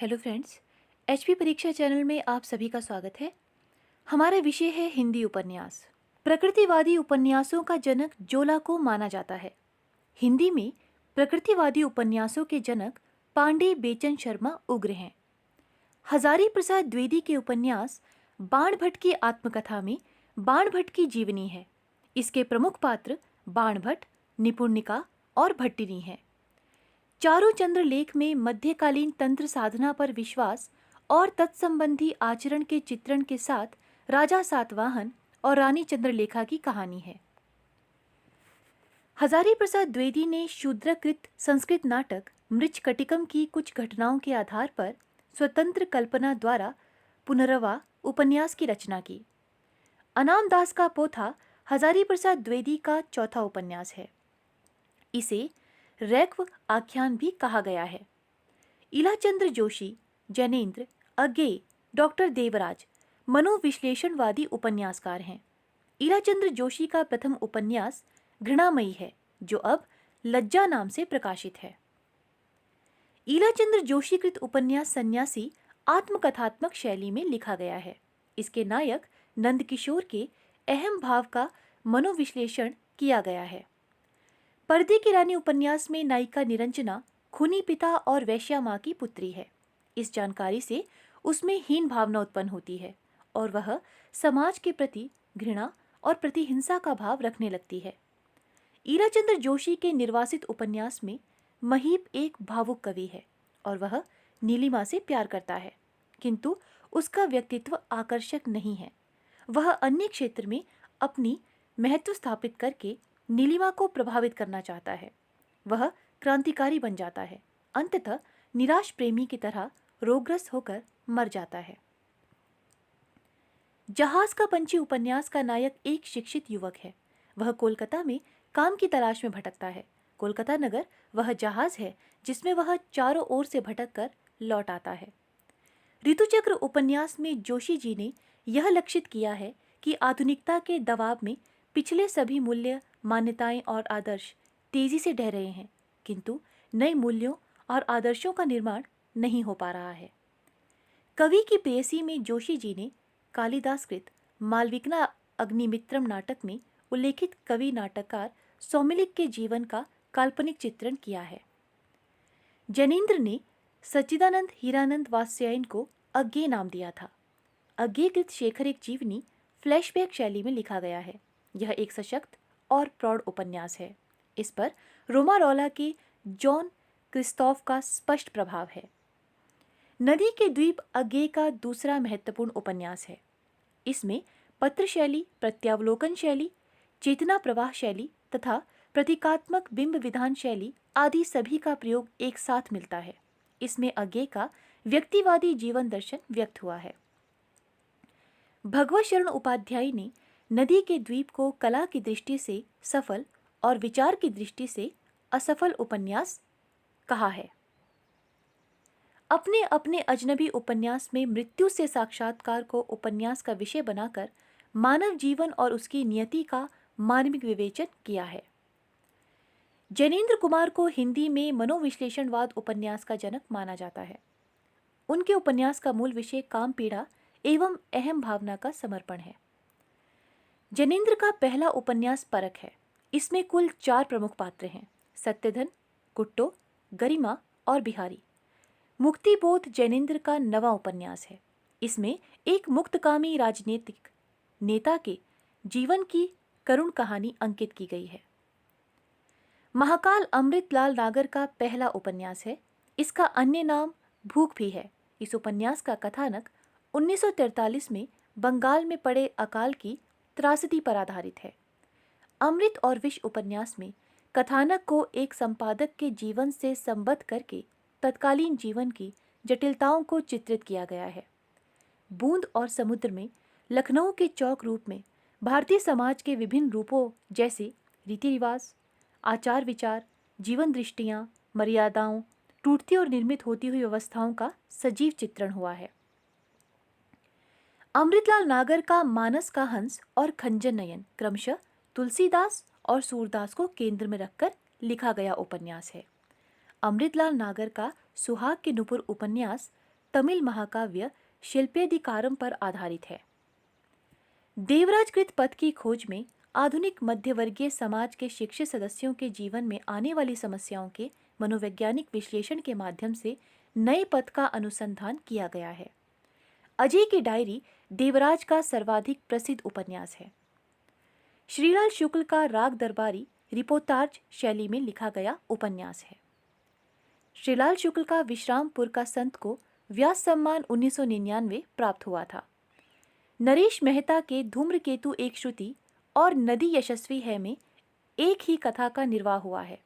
Hello friends. HP परीक्षा channel में आप सभी का स्वागत है। हमारा विषय है हिंदी उपन्यास। प्रकृतिवादी उपन्यासों का जनक जोला को माना जाता है। हिंदी में प्रकृतिवादी उपन्यासों के जनक पांडे बेचन शर्मा उग्र हैं। हजारी प्रसाद द्विवेदी के उपन्यास बाण भट्ट की आत्मकथा में बाण भट्ट की जीवनी है। इसके प्रमुख पात्र बाण भट्ट, निपुणिका और भट्टिनी हैं। चारों चंद्र लेख में मध्यकालीन तंत्र साधना पर विश्वास और तत्संबंधी आचरण के चित्रण के साथ राजा सातवाहन और रानी चंद्रलेखा की कहानी है। हजारी प्रसाद द्विवेदी ने शूद्रकृत संस्कृत नाटक मृच्छकटिकम की कुछ घटनाओं के आधार पर स्वतंत्र कल्पना द्वारा पुनर्वा उपन्यास की रचना की। अनाम दास का पोथा हजारी प्रसाद द्विवेदी का चौथा उपन्यास है। इसे रैक्व आख्यान भी कहा गया है। इलाचंद्र जोशी, जैनेन्द्र, अज्ञेय, डॉक्टर देवराज मनोविश्लेषणवादी उपन्यासकार हैं। इलाचंद्र जोशी का प्रथम उपन्यास घृणामयी है, जो अब लज्जा नाम से प्रकाशित है। इलाचंद्र जोशी कृत उपन्यास सन्यासी आत्मकथात्मक शैली में लिखा गया है। इसके नायक नंदकिशोर के अहम भाव का मनोविश्लेषण किया गया है। पर्दे की रानी उपन्यास में नायिका निरंजना खूनी पिता और वैश्या माँ की पुत्री है। इस जानकारी से उसमें हीन भावना उत्पन्न होती है और वह समाज के प्रति घृणा और प्रतिहिंसा का भाव रखने लगती है। ईराचंद्र जोशी के निर्वासित उपन्यास में महीप एक भावुक कवि है और वह नीलिमा से प्यार करता है, किंतु उसका व्यक्तित्व आकर्षक नहीं है। वह अन्य क्षेत्र में अपनी महत्व स्थापित करके नीलिमा को प्रभावित करना चाहता है। वह क्रांतिकारी बन जाता है, अंततः निराश प्रेमी की तरह रोगग्रस्त होकर मर जाता है। जहाज का पंछी उपन्यास का नायक एक शिक्षित युवक है। वह कोलकाता में काम की तलाश में भटकता है। कोलकाता नगर वह जहाज है जिसमें वह चारों ओर से भटककर लौट आता है। ऋतुचक्र उपन्यास में जोशी जी ने यह लक्षित किया है कि आधुनिकता के दबाव में पिछले सभी मूल्य, मान्यताएं और आदर्श तेजी से ढह रहे हैं, किंतु नए मूल्यों और आदर्शों का निर्माण नहीं हो पा रहा है। कवि की प्रेयसी में जोशी जी ने कालिदास कृत मालविका अग्निमित्रम नाटक में उल्लेखित कवि नाटककार सौमिलिक के जीवन का काल्पनिक चित्रण किया है। जैनेन्द्र ने सच्चिदानंद हीरानंद वात्स्यायन को अज्ञेय नाम दिया था। अज्ञेय कृत शेखर एक जीवनी फ्लैशबैक शैली में लिखा गया है। यह एक सशक्त और प्रौढ़ उपन्यास है। इस पर रोमारोला के जॉन क्रिस्तोफ का स्पष्ट प्रभाव है। नदी के द्वीप अज्ञेय का दूसरा महत्वपूर्ण उपन्यास है। इसमें पत्र शैली, प्रत्यावलोकन शैली, चेतना प्रवाह शैली तथा प्रतीकात्मक बिंब विधान शैली आदि सभी का प्रयोग एक साथ मिलता है। इसमें अज्ञेय का व्यक्तिवादी जीवन दर्शन व्यक्त हुआ है। भगवत शरण उपाध्याय ने नदी के द्वीप को कला की दृष्टि से सफल और विचार की दृष्टि से असफल उपन्यास कहा है। अपने अपने अजनबी उपन्यास में मृत्यु से साक्षात्कार को उपन्यास का विषय बनाकर मानव जीवन और उसकी नियति का मानविक विवेचन किया है। जैनेन्द्र कुमार को हिंदी में मनोविश्लेषणवाद उपन्यास का जनक माना जाता है। उनके उपन्यास का मूल विषय काम पीड़ा एवं अहम भावना का समर्पण है। जैनेन्द्र का पहला उपन्यास परख है। इसमें कुल 4 प्रमुख पात्र हैं: सत्यधन, कुट्टो, गरिमा और बिहारी। मुक्तिबोध जैनेन्द्र का नवा उपन्यास है। इसमें एक मुक्तकामी राजनीतिक नेता के जीवन की करुण कहानी अंकित की गई है। महाकाल अमृतलाल नागर का पहला उपन्यास है। इसका अन्य नाम भूख भी है। इस उपन्यास का कथानक 1943 में बंगाल में पड़े अकाल की त्रासदी पर आधारित है। अमृत और विष उपन्यास में कथानक को एक संपादक के जीवन से संबद्ध करके तत्कालीन जीवन की जटिलताओं को चित्रित किया गया है। बूंद और समुद्र में लखनऊ के चौक रूप में भारतीय समाज के विभिन्न रूपों जैसे रीति रिवाज, आचार विचार, जीवन दृष्टियाँ, मर्यादाओं, टूटती और निर्मित होती हुई व्यवस्थाओं का सजीव चित्रण हुआ है। अमृतलाल नागर का मानस का हंस और खंजर नयन क्रमशः तुलसीदास और सूरदास को केंद्र में रखकर लिखा गया उपन्यास है। अमृतलाल नागर का सुहाग के नुपुर उपन्यास तमिल महाकाव्य शिल्पेधिकारम पर आधारित है। देवराजकृत पथ की खोज में आधुनिक मध्यवर्गीय समाज के शिक्षित सदस्यों के जीवन में आने वाली समस्याओं के मनोवैज्ञानिक विश्लेषण के माध्यम से नए पथ का अनुसंधान किया गया है। अजय की डायरी देवराज का सर्वाधिक प्रसिद्ध उपन्यास है। श्रीलाल शुक्ल का राग दरबारी रिपोर्ताज शैली में लिखा गया उपन्यास है। श्रीलाल शुक्ल का विश्रामपुर का संत को व्यास सम्मान 1999 प्राप्त हुआ था। नरेश मेहता के धूम्रकेतु एक श्रुति और नदी यशस्वी है में एक ही कथा का निर्वाह हुआ है।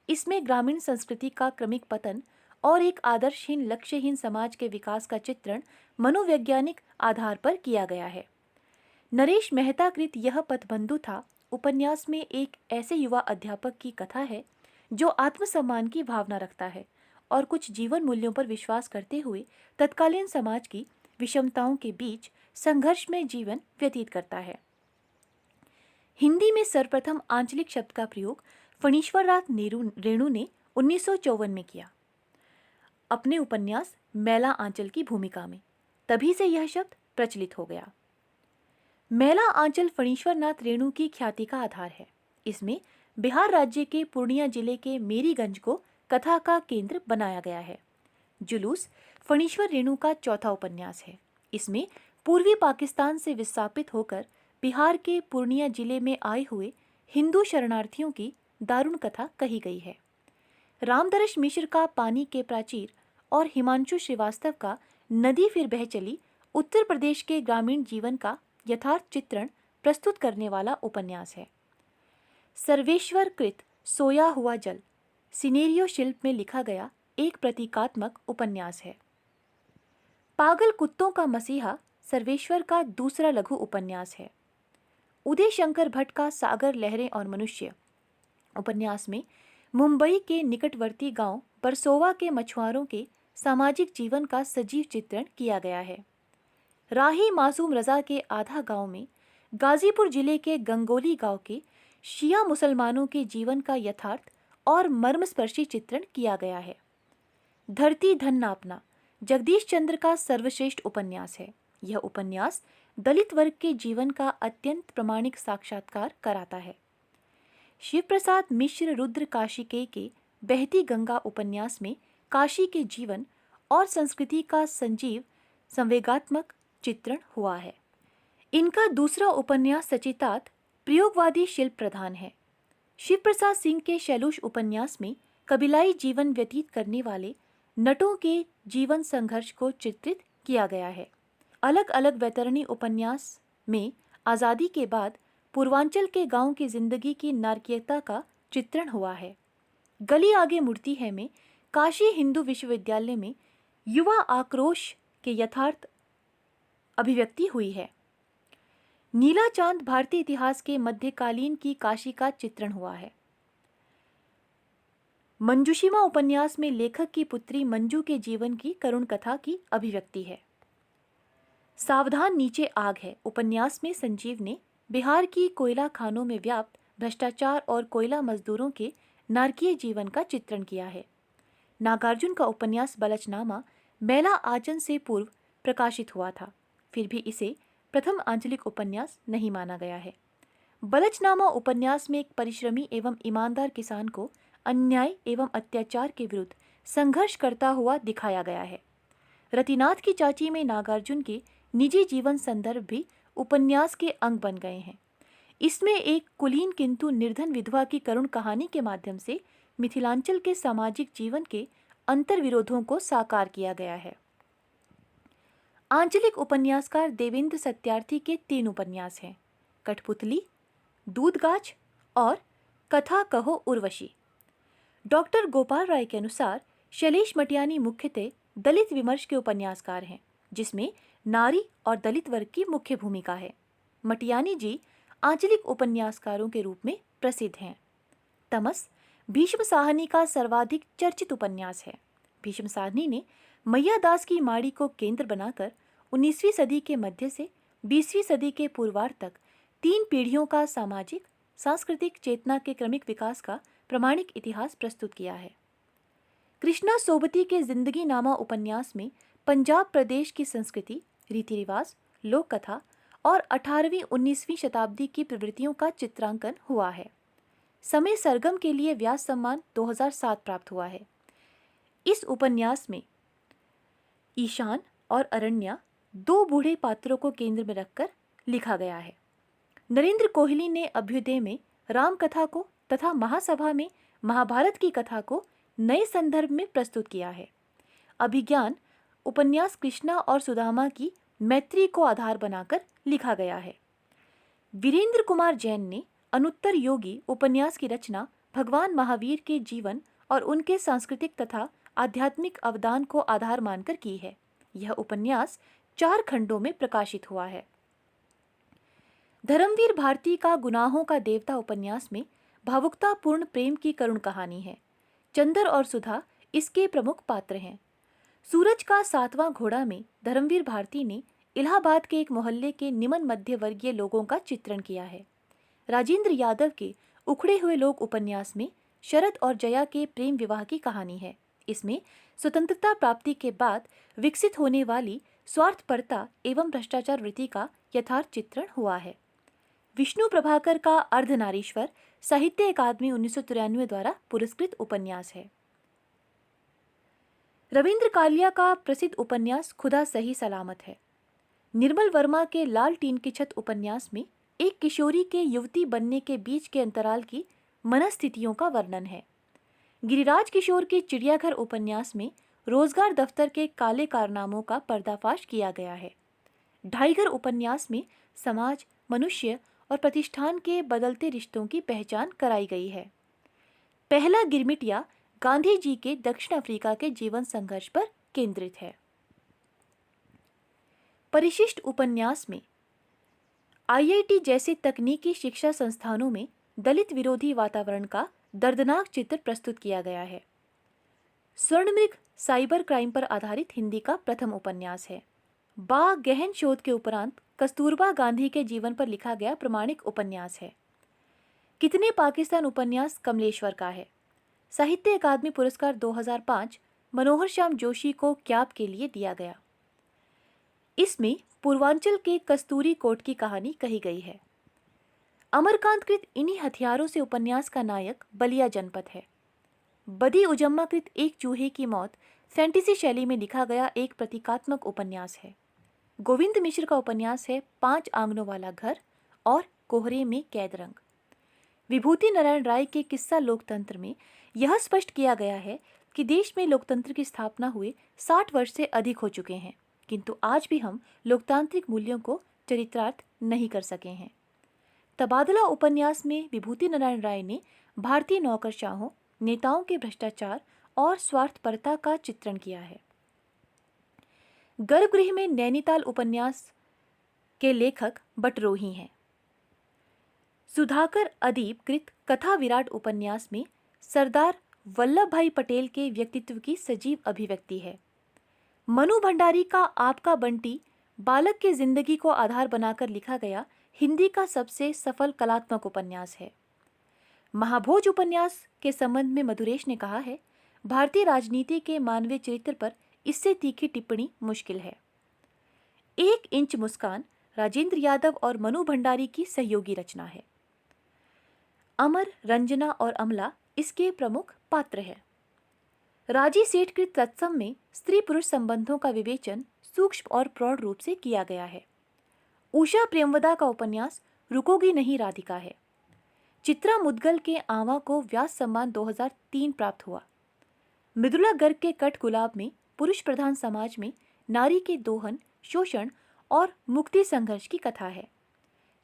इसमें ग्रामीण संस्कृति का क्रमिक पतन और एक आदर्शहीन लक्ष्यहीन समाज के विकास का चित्रण मनोवैज्ञानिक आधार पर किया गया है। नरेश मेहता कृत यह पथबंधु था उपन्यास में एक ऐसे युवा अध्यापक की कथा है जो आत्मसम्मान की भावना रखता है और कुछ जीवन मूल्यों पर विश्वास करते हुए तत्कालीन समाज की विषमताओं के बीच संघर्ष में जीवन व्यतीत करता है। हिंदी में सर्वप्रथम आंचलिक शब्द का प्रयोग फणीश्वरनाथ रेणु ने 1954 में किया अपने उपन्यास मैला आंचल की भूमिका में। तभी से यह शब्द प्रचलित हो गया। मैला आंचल फणीश्वरनाथ रेणु की ख्याति का आधार है। इसमें बिहार राज्य के पूर्णिया जिले के मेरीगंज को कथा का केंद्र बनाया गया है। जुलूस फणीश्वर रेणु का चौथा उपन्यास है। इसमें पूर्वी पाकिस्तान से विस्थापित होकर बिहार के पूर्णिया जिले में आए हुए हिंदू शरणार्थियों की दारुण कथा कही गई है। रामदर्श मिश्र का पानी के प्राचीर और हिमांशु श्रीवास्तव का नदी फिर बह चली उत्तर प्रदेश के ग्रामीण जीवन का यथार्थ चित्रण प्रस्तुत करने वाला उपन्यास है। सर्वेश्वर कृत सोया हुआ जल सिनेरियो शिल्प में लिखा गया एक प्रतीकात्मक उपन्यास है। पागल कुत्तों का मसीहा सर्वेश्वर का दूसरा लघु उपन्यास है। उदय शंकर भट्ट का सागर लहरें और मनुष्य उपन्यास में मुंबई के निकटवर्ती गांव बरसोवा के मछुआरों के सामाजिक जीवन का सजीव चित्रण किया गया है। राही मासूम रजा के आधा गांव में गाजीपुर जिले के गंगोली गांव के शिया मुसलमानों के जीवन का यथार्थ और मर्मस्पर्शी चित्रण किया गया है। धरती धन नापना जगदीश चंद्र का सर्वश्रेष्ठ उपन्यास है। यह उपन्यास दलित वर्ग के जीवन का अत्यंत प्रामाणिक साक्षात्कार कराता है। शिव प्रसाद मिश्र रुद्र काशिकेय के बहती गंगा उपन्यास में काशी के जीवन और संस्कृति का संजीव संवेगात्मक चित्रण हुआ है। इनका दूसरा उपन्यास सचितात प्रयोगवादी शिल्प प्रधान है। शिव प्रसाद सिंह के शैलूष उपन्यास में कबीलाई जीवन व्यतीत करने वाले नटों के जीवन संघर्ष को चित्रित किया गया है। अलग अलग वैतरणी उपन्यास में आज़ादी के बाद पूर्वांचल के गांव की जिंदगी की नारकीयता का चित्रण हुआ है। गली आगे मुड़ती है में काशी हिंदू विश्वविद्यालय में युवा आक्रोश के यथार्थ अभिव्यक्ति हुई है। नीला चांद भारतीय इतिहास के मध्यकालीन की काशी का चित्रण हुआ है। मंजूषिमा उपन्यास में लेखक की पुत्री मंजू के जीवन की करुण कथा की अभिव्यक्ति है। सावधान नीचे आग है उपन्यास में संजीव ने बिहार की कोयला खानों में व्याप्त भ्रष्टाचार और कोयला मजदूरों के नारकीय जीवन का चित्रण किया है। नागार्जुन का उपन्यास बलचनामा मैला आचन से पूर्व प्रकाशित हुआ था, फिर भी इसे प्रथम आंचलिक उपन्यास नहीं माना गया है। बलचनामा उपन्यास में एक परिश्रमी एवं ईमानदार किसान को अन्याय एवं अत्याचार के विरुद्ध संघर्ष करता हुआ दिखाया गया है। रतिनाथ की चाची में नागार्जुन के निजी जीवन संदर्भ भी उपन्यास के अंग बन गए हैं। इसमें एक कुलीन किंतु निर्धन विधवा की करुण कहानी के माध्यम से मिथिलांचल के सामाजिक जीवन के अंतर्विरोधों को साकार किया गया है। आंचलिक उपन्यासकार देवेंद्र सत्यार्थी के 3 उपन्यास हैं, कठपुतली, दूधगाछ और कथा कहो उर्वशी। डॉक्टर गोपाल राय के अनुसार शैलेश मटियानी मुख्यतः दलित विमर्श के उपन्यासकार हैं, जिसमें नारी और दलित वर्ग की मुख्य भूमिका है। मटियानी जी आंचलिक उपन्यासकारों के रूप में प्रसिद्ध हैं। तमस भीष्म साहनी का सर्वाधिक चर्चित उपन्यास है। भीष्म साहनी ने मैया दास की माड़ी को केंद्र बनाकर 19वीं सदी के मध्य से 20वीं सदी के पूर्वार्ध तक 3 पीढ़ियों का सामाजिक सांस्कृतिक चेतना के क्रमिक विकास का प्रामाणिक इतिहास प्रस्तुत किया है। कृष्णा सोबती के जिंदगी नामा उपन्यास में पंजाब प्रदेश की संस्कृति, रीति रिवाज, लोक कथा और 18वीं-19वीं शताब्दी की प्रवृत्तियों का चित्रांकन हुआ है। समय सरगम के लिए व्यास सम्मान 2007 प्राप्त हुआ है। इस उपन्यास में ईशान और अरण्या दो बूढ़े पात्रों को केंद्र में रखकर लिखा गया है। नरेंद्र कोहली ने अभ्युदय में राम कथा को तथा महासभा में महाभारत की कथा को नए संदर्भ में प्रस्तुत किया है। अभिज्ञान उपन्यास कृष्णा और सुदामा की मैत्री को आधार बनाकर लिखा गया है। वीरेंद्र कुमार जैन ने अनुत्तर योगी उपन्यास की रचना भगवान महावीर के जीवन और उनके सांस्कृतिक तथा आध्यात्मिक अवदान को आधार मानकर की है। यह उपन्यास 4 खंडों में प्रकाशित हुआ है। धर्मवीर भारती का गुनाहों का देवता उपन्यास में भावुकतापूर्ण प्रेम की करुण कहानी है। चंदर और सुधा इसके प्रमुख पात्र हैं। सूरज का 7वां घोड़ा में धर्मवीर भारती ने इलाहाबाद के एक मोहल्ले के निम्न मध्य वर्गीय लोगों का चित्रण किया है। राजेंद्र यादव के उखड़े हुए लोग उपन्यास में शरद और जया के प्रेम विवाह की कहानी है। इसमें स्वतंत्रता प्राप्ति के बाद विकसित होने वाली स्वार्थपरता एवं भ्रष्टाचार वृत्ति का यथार्थ चित्रण हुआ है। विष्णु प्रभाकर का अर्धनारीश्वर साहित्य अकादमी 1993 द्वारा पुरस्कृत उपन्यास है। रविंद्र कालिया का प्रसिद्ध उपन्यास खुदा सही सलामत है। निर्मल वर्मा के लाल टीन की छत उपन्यास में एक किशोरी के युवती बनने के बीच के अंतराल की मनस्थितियों का वर्णन है। गिरिराज किशोर के चिड़ियाघर उपन्यास में रोजगार दफ्तर के काले कारनामों का पर्दाफाश किया गया है। ढाईघर उपन्यास में समाज, मनुष्य और प्रतिष्ठान के बदलते रिश्तों की पहचान कराई गई है। पहला गिरमिटिया गांधी जी के दक्षिण अफ्रीका के जीवन संघर्ष पर केंद्रित है। परिशिष्ट उपन्यास में आईआईटी जैसे तकनीकी शिक्षा संस्थानों में दलित विरोधी वातावरण का दर्दनाक चित्र प्रस्तुत किया गया है। स्वर्णमृग साइबर क्राइम पर आधारित हिंदी का प्रथम उपन्यास है। बा गहन शोध के उपरांत कस्तूरबा गांधी के जीवन पर लिखा गया प्रमाणिक उपन्यास है। कितने पाकिस्तान उपन्यास कमलेश्वर का है। साहित्य अकादमी पुरस्कार 2005 मनोहर श्याम जोशी को क्याब के लिए दिया गया। इसमें पूर्वांचल के कस्तूरी कोट की कहानी कही गई है। अमरकांत कृत इन्हीं हथियारों से उपन्यास का नायक बलिया जनपद है। बदी उजम्मा कृत एक चूहे की मौत फैंटेसी शैली में लिखा गया एक प्रतीकात्मक उपन्यास है। गोविंद मिश्र का उपन्यास है 5 आंगनों वाला घर और कोहरे में कैद रंग। विभूति नारायण राय के किस्सा लोकतंत्र में यह स्पष्ट किया गया है कि देश में लोकतंत्र की स्थापना हुए 60 वर्ष से अधिक हो चुके हैं, किंतु आज भी हम लोकतांत्रिक मूल्यों को चरितार्थ नहीं कर सके हैं। तबादला उपन्यास में विभूति नारायण राय ने भारतीय नौकरशाहों, नेताओं के भ्रष्टाचार और स्वार्थपरता का चित्रण किया है। गर्भगृह में नैनीताल उपन्यास के लेखक बटरोही हैं। सुधाकर अदीब कृत कथा विराट उपन्यास में सरदार वल्लभ भाई पटेल के व्यक्तित्व की सजीव अभिव्यक्ति है। मनु भंडारी का आपका बंटी बालक की जिंदगी को आधार बनाकर लिखा गया हिंदी का सबसे सफल कलात्मक उपन्यास है। महाभोज उपन्यास के संबंध में मधुरेश ने कहा है, भारतीय राजनीति के मानवीय चरित्र पर इससे तीखी टिप्पणी मुश्किल है। 1 इंच मुस्कान राजेंद्र यादव और मनु भंडारी की सहयोगी रचना है। अमर, रंजना और अमला इसके प्रमुख पात्र हैं। राजी सेठ कृत तत्सम में स्त्री पुरुष संबंधों का विवेचन सूक्ष्म और प्रौढ़ रूप से किया गया है। उषा प्रेमवदा का उपन्यास रुकोगी नहीं राधिका है। चित्रा मुदगल के आवा को व्यास सम्मान 2003 प्राप्त हुआ। मृदुला गर्ग के कट गुलाब में पुरुष प्रधान समाज में नारी के दोहन, शोषण और मुक्ति संघर्ष की कथा है।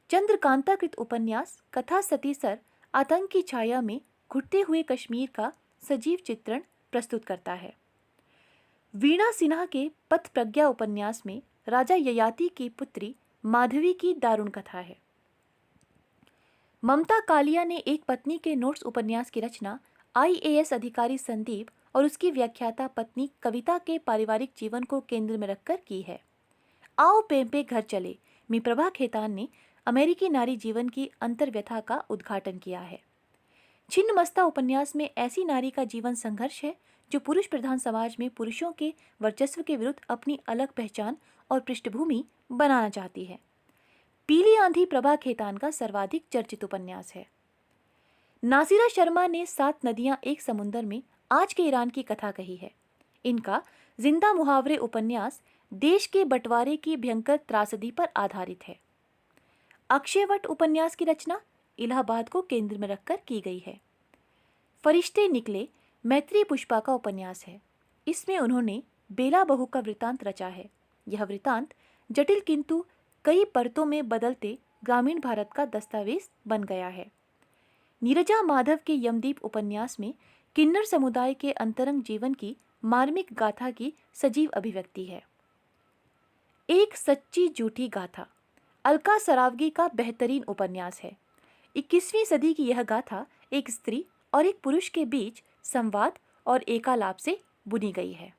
चंद्रकांता कृत उपन्यास कथा सतीसर आतंक की छाया में घुटते हुए कश्मीर का सजीव चित्रण प्रस्तुत करता है। वीणा सिन्हा के पथ प्रज्ञा उपन्यास में राजा ययाति की पुत्री माधवी की दारुण कथा है। ममता कालिया ने एक पत्नी के नोट्स उपन्यास की रचना आईएएस अधिकारी संदीप और उसकी व्याख्याता पत्नी कविता के पारिवारिक जीवन को केंद्र में रखकर की है। आओ पेंपे घर चले में प्रभा खेतान ने अमेरिकी नारी जीवन की अंतर्व्यथा का उद्घाटन किया है। छिन्नमस्ता उपन्यास में ऐसी नारी का जीवन संघर्ष है जो पुरुष प्रधान समाज में पुरुषों के वर्चस्व के विरुद्ध अपनी अलग पहचान और पृष्ठभूमि बनाना चाहती है। पीली आंधी प्रभा खेतान का सर्वाधिक चर्चित उपन्यास है। नासिरा शर्मा ने 7 नदियां एक समुंदर में आज के ईरान की कथा कही है। इनका जिंदा मुहावरे उपन्यास देश के बंटवारे की भयंकर त्रासदी पर आधारित है। अक्षयवट उपन्यास की रचना इलाहाबाद को केंद्र में रखकर की गई है। फरिश्ते निकले मैत्री पुष्पा का उपन्यास है। इसमें उन्होंने बेला बहू का वृतांत रचा है। यह वृतांत जटिल किंतु कई परतों में बदलते ग्रामीण भारत का दस्तावेज बन गया है। नीरजा माधव के यमदीप उपन्यास में किन्नर समुदाय के अंतरंग जीवन की मार्मिक गाथा की सजीव अभिव्यक्ति है। एक सच्ची झूठी गाथा अलका सरावगी का बेहतरीन उपन्यास है। 21वीं सदी की यह गाथा एक स्त्री और एक पुरुष के बीच संवाद और एकालाप से बुनी गई है।